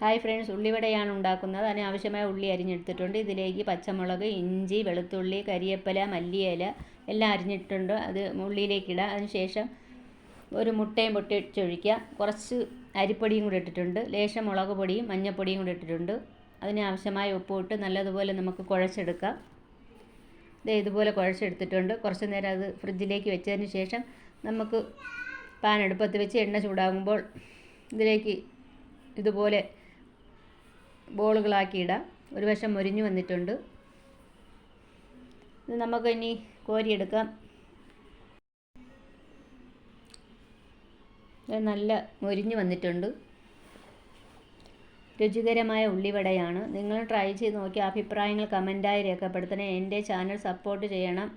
Hi friends, ഉള്ളിവടയാണ് ഉണ്ടാക്കുന്നത്. അതിനാവശ്യമായ ഉള്ളി അരിഞ്ഞെടുത്തിട്ടുണ്ട്. ഇതിലേക്ക് പച്ചമുളക്, ഇഞ്ചി, വെളുത്തുള്ളി, കരിയേപ്പില, മല്ലിയില എല്ലാം അരിഞ്ഞിട്ടുണ്ട്. അത് ഉള്ളിയിലേക്ക് ഇടാം. അതിനുശേഷം ഒരു മുട്ടയും പൊട്ടിച്ചൊഴിക്കുക. കുറച്ച് അരിപ്പൊടിയും കൂടി ഇട്ടിട്ടുണ്ട്. ലേശം മുളക് പൊടിയും മഞ്ഞൾപ്പൊടിയും കൂടി ഇട്ടിട്ടുണ്ട്. അതിനാവശ്യമായ ഉപ്പ് ഇട്ട് നല്ലതുപോലെ നമുക്ക് കുഴച്ചെടുക്കാം. ഇതുപോലെ കുഴച്ചെടുത്തിട്ടുണ്ട്. കുറച്ച് നേരം അത് ഫ്രിഡ്ജിലേക്ക് വെച്ചതിന് ശേഷം നമുക്ക് പാൻ അടുപ്പത്ത് വെച്ച് എണ്ണ ചൂടാകുമ്പോൾ ഇതിലേക്ക് ഇതുപോലെ ബോളുകളാക്കി ഇടാം. ഒരു വശം മൊരിഞ്ഞു വന്നിട്ടുണ്ട്. ഇത് നമുക്ക് ഇനി കോരിയെടുക്കാം. നല്ല മൊരിഞ്ഞു വന്നിട്ടുണ്ട്. രുചികരമായ ഉള്ളിവടയാണ്. നിങ്ങൾ ട്രൈ ചെയ്ത് നോക്കി അഭിപ്രായങ്ങൾ കമൻറ്റായി രേഖപ്പെടുത്തണേ. എൻ്റെ ചാനൽ സപ്പോർട്ട് ചെയ്യണം.